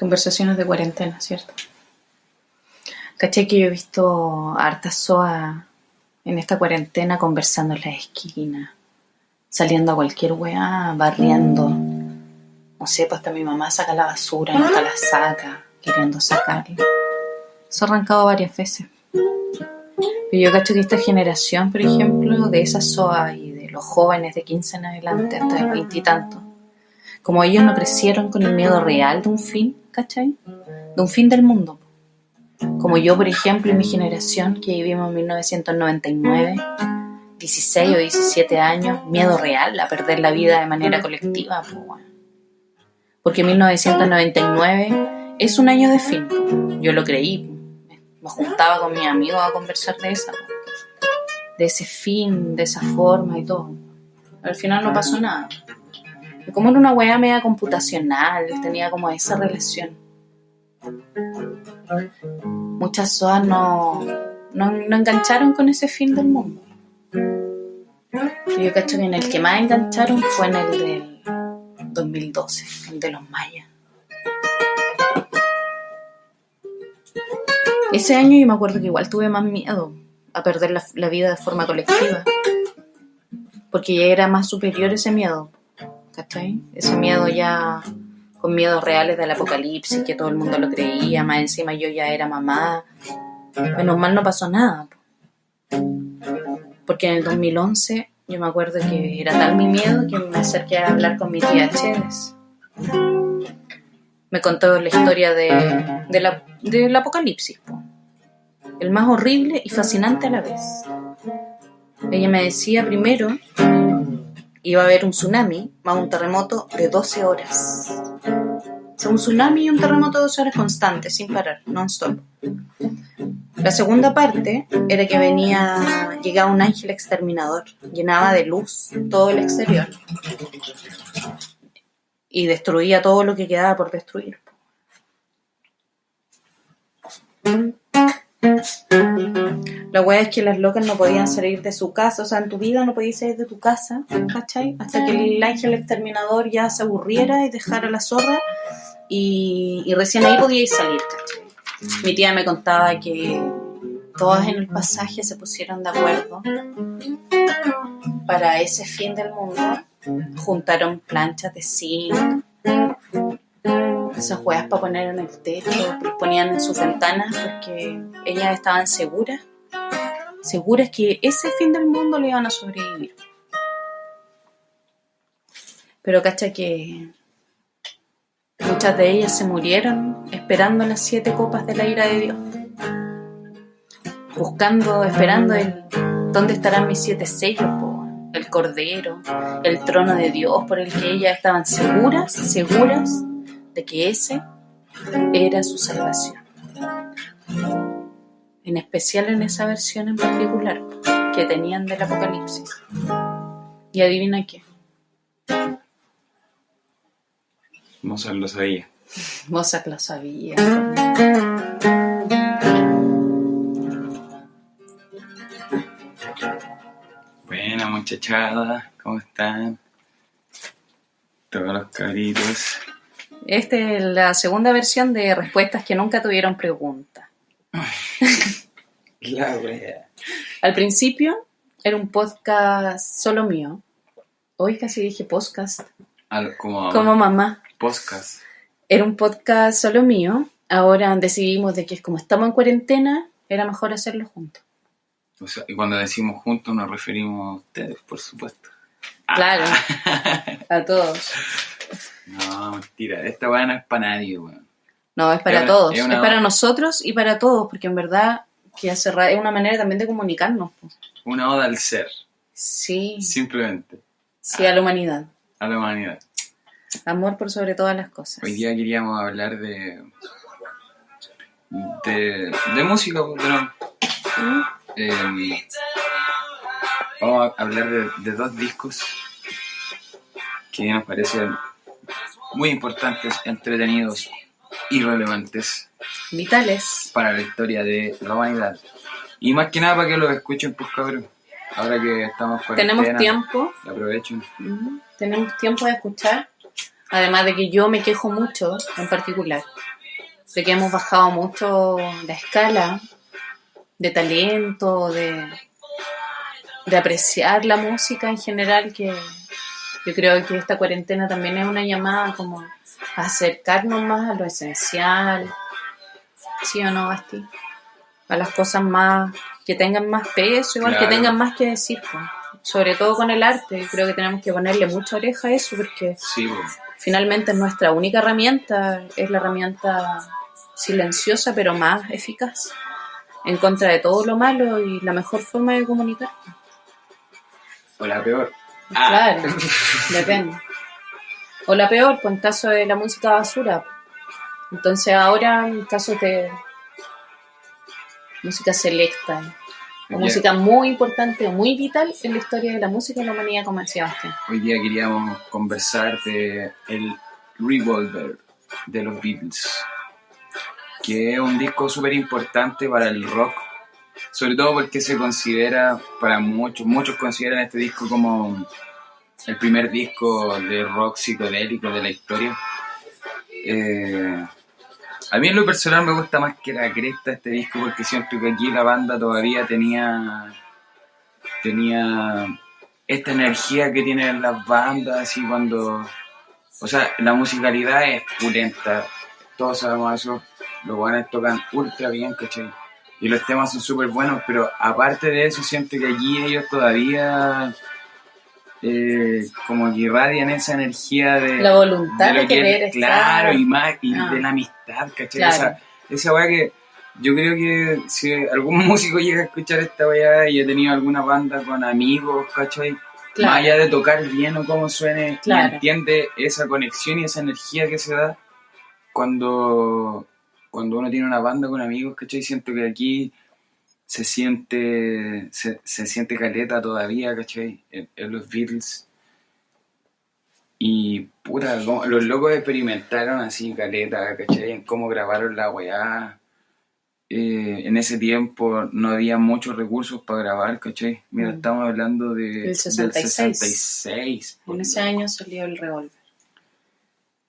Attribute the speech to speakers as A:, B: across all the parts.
A: Conversaciones de cuarentena, ¿cierto? ¿Cachai que yo he visto hartas soas en esta cuarentena conversando en las esquinas, saliendo a cualquier weá, barriendo? No sé, pues hasta mi mamá saca la basura, no hasta la saca, queriendo sacarla. Eso ha arrancado varias veces. Pero yo cacho que esta generación, por ejemplo, de esas soas y de los jóvenes de 15 en adelante, hasta de 20 y tantos, como ellos no crecieron con el miedo real de un fin, ¿cachai? De un fin del mundo. Como yo, por ejemplo, y mi generación, que vivimos en 1999, 16 o 17 años, miedo real a perder la vida de manera colectiva. Pues, bueno. Porque 1999 es un año de fin. Pues. Yo lo creí. Me juntaba con mis amigos a conversar de esa, pues. De ese fin, de esa forma y todo. Al final no pasó nada. Y como era una weá media computacional, tenía como esa relación. Muchas soas no engancharon con ese fin del mundo. Yo cacho que en el que más engancharon fue en el del 2012, el de los mayas. Ese año yo me acuerdo que igual tuve más miedo a perder la vida de forma colectiva, porque ya era más superior ese miedo, ¿cachai? Ese miedo ya con miedos reales del apocalipsis, que todo el mundo lo creía, más encima yo ya era mamá. Menos mal no pasó nada, porque en el 2011 yo me acuerdo que era tal mi miedo que me acerqué a hablar con mi tía Chedes. Me contó la historia del apocalipsis, el más horrible y fascinante a la vez. Ella me decía primero iba a haber un tsunami más un terremoto de 12 horas. O sea, un tsunami y un terremoto de 12 horas constantes, sin parar, non-stop. La segunda parte era que llegaba un ángel exterminador, llenaba de luz todo el exterior y destruía todo lo que quedaba por destruir. La weá es que las locas no podían salir de su casa, o sea, en tu vida no podías salir de tu casa, ¿cachai? Hasta que el ángel exterminador ya se aburriera y dejara la zorra y recién ahí podíais salir, ¿cachai? Mi tía me contaba que todas en el pasaje se pusieron de acuerdo para ese fin del mundo, juntaron planchas de zinc, esas hueas para poner en el techo, ponían en sus ventanas porque ellas estaban seguras que ese fin del mundo le iban a sobrevivir. Pero cacha que muchas de ellas se murieron esperando las 7 copas de la ira de Dios, esperando dónde estarán mis 7 sellos, el cordero, el trono de Dios, por el que ellas estaban seguras de que ese era su salvación. En especial en esa versión en particular que tenían del Apocalipsis. Y adivina qué.
B: Mozart lo sabía.
A: Mozart lo sabía.
B: Buena muchachada, ¿cómo están? Todos los cabritos.
A: Esta es la segunda versión de respuestas que nunca tuvieron pregunta.
B: La wea.
A: Al principio era un podcast solo mío. Hoy casi dije podcast. Como mamá.
B: Podcast.
A: Era un podcast solo mío. Ahora decidimos de que como estamos en cuarentena, era mejor hacerlo juntos.
B: O sea, y cuando decimos juntos nos referimos a ustedes, por supuesto.
A: Claro, a todos.
B: No, mentira. Esta weá no es para nadie, weón.
A: No, es para todos. Es para nosotros y para todos, porque en verdad que es una manera también de comunicarnos.
B: Una oda al ser.
A: Sí.
B: Simplemente.
A: Sí, a la humanidad.
B: A la humanidad.
A: Amor por sobre todas las cosas.
B: Hoy día queríamos hablar de música, pero vamos a hablar de 2 discos que nos parecen muy importantes, entretenidos y relevantes,
A: vitales
B: para la historia de la humanidad. Y más que nada para que los escuchen, pues cabrón. Ahora que estamos en cuarentena,
A: tenemos tiempo.
B: aprovechen.
A: Tenemos tiempo de escuchar Además de que yo me quejo mucho, en particular, de que hemos bajado mucho la escala de talento, de apreciar la música en general, que yo creo que esta cuarentena también es una llamada como a acercarnos más a lo esencial, ¿sí o no, Basti? A las cosas más que tengan más peso, igual
B: Claro.
A: que tengan más que decir, pues. Sobre todo con el arte, creo que tenemos que ponerle mucha oreja a eso, porque
B: Sí, po.
A: finalmente es nuestra única herramienta, es la herramienta silenciosa pero más eficaz en contra de todo lo malo y la mejor forma de comunicar.
B: O la peor.
A: Claro, depende. O la peor, pues en caso de la música basura. Entonces ahora en casos de música selecta o
B: Ya.
A: música muy importante o muy vital en la historia de la música y la humanidad, como decía Bastián.
B: Hoy día queríamos conversar de el Revolver de los Beatles, que es un disco súper importante para el rock, sobre todo porque se considera, para muchos consideran este disco como el primer disco de rock psicodélico de la historia. A mí en lo personal me gusta más que la cresta este disco, porque siento que aquí la banda todavía tenía esta energía que tienen las bandas, así cuando... O sea, la musicalidad es pulenta, todos sabemos eso, los guanes tocan ultra bien, ¿cachai? Y los temas son súper buenos, pero aparte de eso siento que allí ellos todavía como que irradian esa energía de...
A: La voluntad de
B: lo que
A: querer
B: es, claro,
A: estar.
B: y más, y
A: Ah.
B: de la amistad, ¿cachai?
A: Claro.
B: Esa weá que yo creo que si algún músico llega a escuchar esta weá y ha tenido alguna banda con amigos, ¿cachai?
A: Claro.
B: Más allá de tocar bien o cómo suene,
A: Claro.
B: y entiende esa conexión y esa energía que se da cuando uno tiene una banda con amigos, ¿cachai? Siento que aquí se siente caleta todavía, ¿cachai? En los Beatles. Y puta, los locos experimentaron así caleta, ¿cachai? En cómo grabaron la weá. En ese tiempo no había muchos recursos para grabar, ¿cachai? Mira, estamos hablando
A: Del 66.
B: del 66.
A: En ese año salió el Revolver.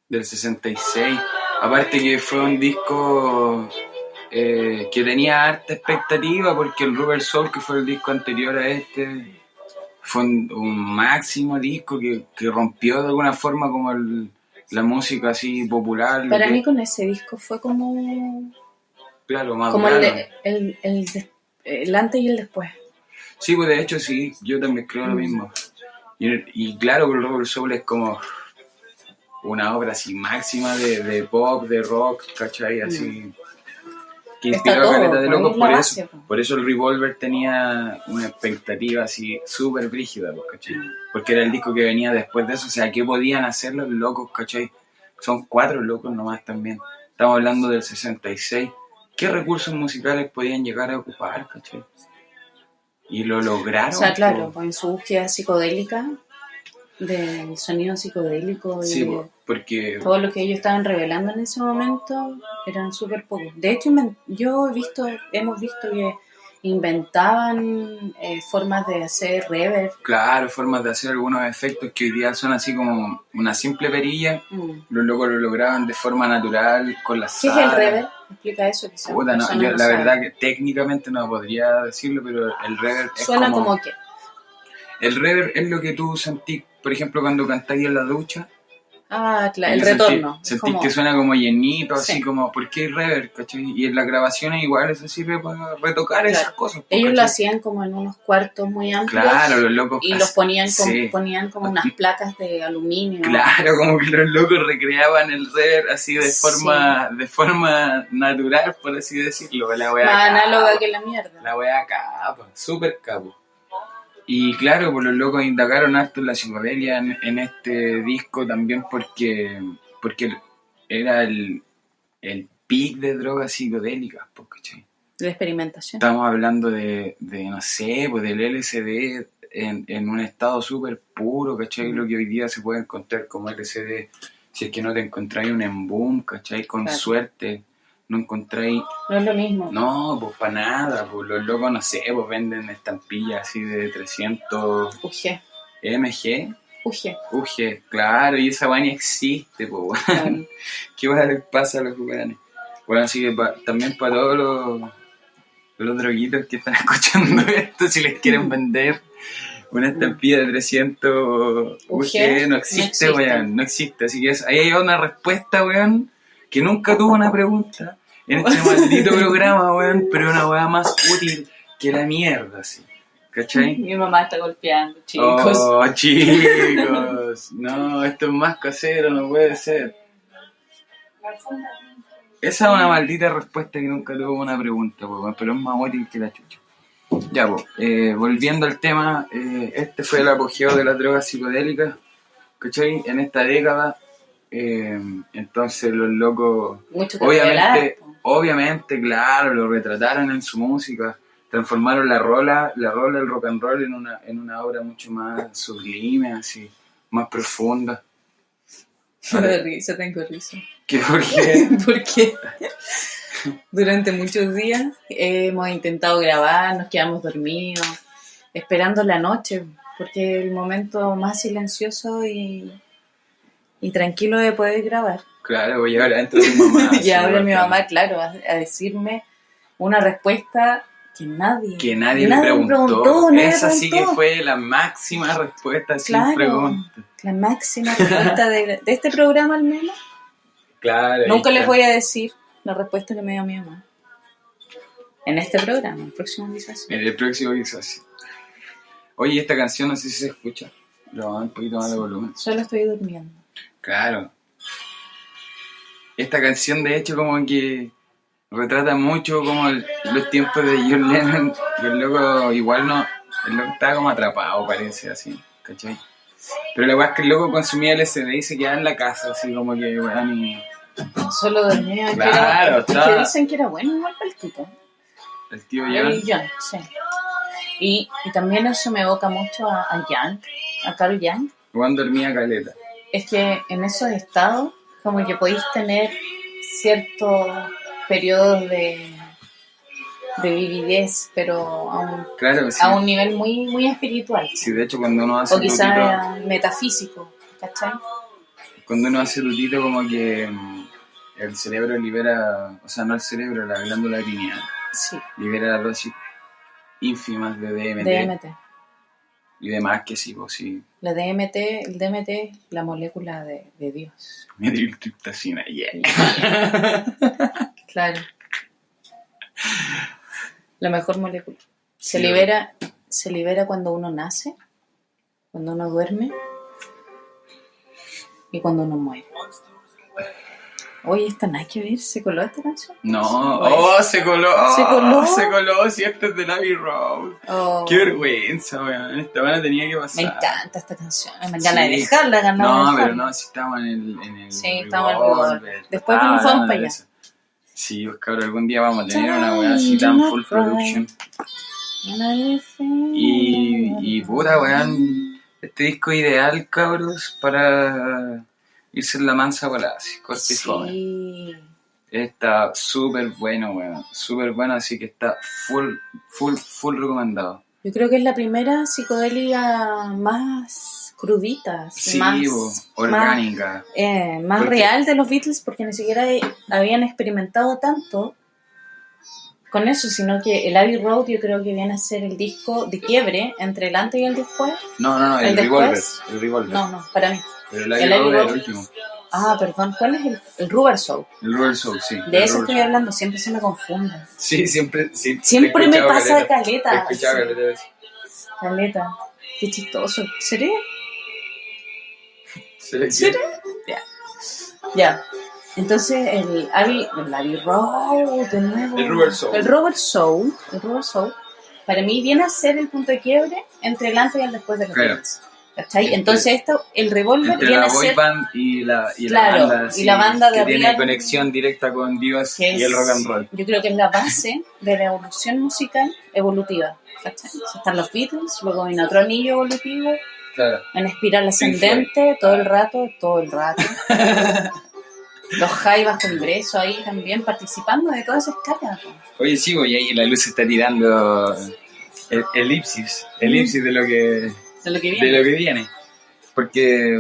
B: Del 66. Aparte que fue un disco que tenía harta expectativa, porque el Rubber Soul, que fue el disco anterior a este, fue un máximo disco que rompió de alguna forma como la música así popular.
A: Para mí con ese disco fue como...
B: Claro, más
A: como
B: claro.
A: el antes y el después.
B: Sí, pues de hecho sí, yo también creo lo mismo. Y claro que el Rubber Soul es como una obra así máxima de pop, de rock, ¿cachai? Así que inspiró a caleta de locos. Por eso el Revolver tenía una expectativa así súper brígida, ¿cachai? Porque era el disco que venía después de eso. O sea, ¿qué podían hacer los locos, cachai? Son 4 locos nomás también. Estamos hablando del 66. ¿Qué recursos musicales podían llegar a ocupar, cachai? Y lo lograron.
A: O sea, claro, pues en su búsqueda psicodélica, del sonido psicodélico y
B: sí, porque
A: todo lo que ellos estaban revelando en ese momento eran súper pocos. De hecho, hemos visto que inventaban formas de hacer reverb.
B: Claro, formas de hacer algunos efectos que hoy día son así como una simple perilla. Los locos lo lograban de forma natural con las
A: ¿Qué
B: salas.
A: es el reverb? Explica eso quizás.
B: Puta, no, yo la verdad que técnicamente no podría decirlo, pero el reverb es
A: ¿Suena como qué?
B: El reverb es lo que tú sentís, por ejemplo, cuando cantáis en la ducha.
A: Ah, claro, el retorno.
B: Sentís
A: como...
B: que suena como llenito,
A: sí.
B: Así como, ¿por qué hay reverb? ¿Cachai? Y en las grabaciones igual eso sirve para retocar esas cosas.
A: Ellos
B: ¿cachai?
A: lo hacían como en unos cuartos muy amplios.
B: Claro, los locos.
A: Y los ponían como unas placas de aluminio.
B: Claro, como que los locos recreaban el reverb así de forma natural, por así decirlo. La wea
A: más análoga que la mierda.
B: La wea capa, súper capo. Y claro, pues los locos indagaron harto en la psicodelia en este disco también porque era el pic de drogas psicodélicas, ¿cachai?
A: De experimentación.
B: Estamos hablando de no sé, pues del LSD en un estado súper puro, ¿cachai? Lo que hoy día se puede encontrar como LSD, si es que no te encontráis un emboom, ¿cachai? Con suerte. No encontráis...
A: No es lo mismo.
B: No, pues para nada, pues los locos, no sé, pues venden estampillas así de 300
A: UG.
B: MG,
A: Uge.
B: Uge, claro, y esa weá ni existe, po, weón.
A: Claro.
B: ¿Qué weá les pasa a los weones? Bueno, así que también para todos los droguitos que están escuchando esto, si les quieren vender una estampilla de 300 UG, no existe, weón, no existe. Así que ahí hay una respuesta, weón, que nunca tuvo una pregunta en este maldito programa, weón, pero una weá más útil que la mierda, así. ¿Cachai?
A: Mi mamá está golpeando, chicos.
B: Oh, chicos. No, esto es más casero, no puede ser. Esa es una maldita respuesta que nunca tuvo una pregunta, weón, pero es más útil que la chucha. Ya, pues, volviendo al tema, este fue el apogeo de las drogas psicodélicas, ¿cachai? En esta década, entonces los locos,
A: Mucho
B: obviamente, claro, lo retrataron en su música, transformaron la rola, el rock and roll en una obra mucho más sublime, así, más profunda.
A: Tengo risa.
B: ¿Por qué?
A: Porque durante muchos días hemos intentado grabar, nos quedamos dormidos, esperando la noche, porque es el momento más silencioso y tranquilo de poder grabar.
B: Claro, voy a llegar adentro de tu mamá.
A: Y ahora mi mamá, claro, a decirme una respuesta que nadie
B: le preguntó. Esa
A: sí
B: que fue la máxima respuesta sin pregunta.
A: La máxima respuesta de este programa al menos.
B: Claro.
A: Nunca les voy a decir la respuesta que me dio mi mamá. En este programa, en el próximo quizás.
B: En el próximo quizás. Oye, esta canción no sé si se escucha. Lo vamos a un poquito más de volumen.
A: Solo estoy durmiendo.
B: Claro. Esta canción de hecho como que retrata mucho como los tiempos de John Lennon. Y el loco igual no... El loco estaba como atrapado, parece, así. ¿Cachai? Pero la weá es que el loco consumía LSD y se quedaba en la casa, así como que, weón, y...
A: Solo dormía.
B: Claro,
A: que dicen que era bueno igual para el tipo.
B: El tío John.
A: Sí. Y también eso me evoca mucho a Young, a Carl Young.
B: Juan dormía caleta.
A: Es que en esos estados, como que podéis tener ciertos periodos de vividez, pero a un nivel muy, muy espiritual.
B: Sí, de hecho cuando uno hace
A: o quizás metafísico, ¿cachai?
B: Cuando uno hace lutito como que el cerebro libera, o sea, no el cerebro, la glándula pineal.
A: Sí.
B: Libera las dosis ínfimas de DMT. Y demás que sí, pues sí.
A: El DMT es la molécula de Dios.
B: Metiltriptamina, yeah.
A: Claro. La mejor molécula. Se libera cuando uno nace, cuando uno duerme y cuando uno muere. Oye, ¿esta nada que ver? ¿Se coló esta canción?
B: No, se coló, si este es de Abbey Road. Qué vergüenza, weón. Esta van tenía que pasar.
A: Me encanta esta canción, me ganas de dejarla,
B: pero no, si estamos en el
A: sí, estamos en el Revolver. Después nos vamos para allá.
B: Sí, pues cabrón, algún día vamos a tener una weá así tan full production. Y puta, weón, este disco ideal, cabros, para irse en la mansa volada, así, corte y fome.
A: Sí.
B: Está súper bueno, weón, súper bueno, así que está full recomendado.
A: Yo creo que es la primera psicodélica más crudita,
B: sí, más orgánica,
A: más real de los Beatles, porque ni siquiera habían experimentado tanto con eso, sino que el Abbey Road yo creo que viene a ser el disco de quiebre entre el antes y el después.
B: No, el Revolver.
A: No, para mí.
B: Pero el Abbey Road es el último.
A: Ah, perdón, ¿cuál es el Rubber Soul?
B: El Rubber Soul, sí.
A: De eso estoy hablando, siempre se me confunde.
B: Sí, siempre
A: me pasa caleta.
B: Caleta.
A: Qué chistoso. ¿Seré? Ya. Entonces el Abbey Road de nuevo.
B: El Rubber Soul.
A: El Rubber Soul. Para mí viene a ser el punto de quiebre entre el antes y el después de los Beatles. ¿Cachai? Entonces el Revolver
B: entre
A: viene
B: la
A: a ser
B: band y la banda,
A: y la banda
B: que
A: de
B: tiene
A: real,
B: conexión directa con Dios y el rock and roll.
A: Yo creo que es la base de la evolución musical evolutiva. ¿Cachai? Están los Beatles, luego viene otro anillo evolutivo, en espiral ascendente, todo el rato. Los Jaivas Congreso ahí también participando de toda esa escala.
B: Oye, sí, y ahí la luz se está tirando elipsis de lo que viene. Porque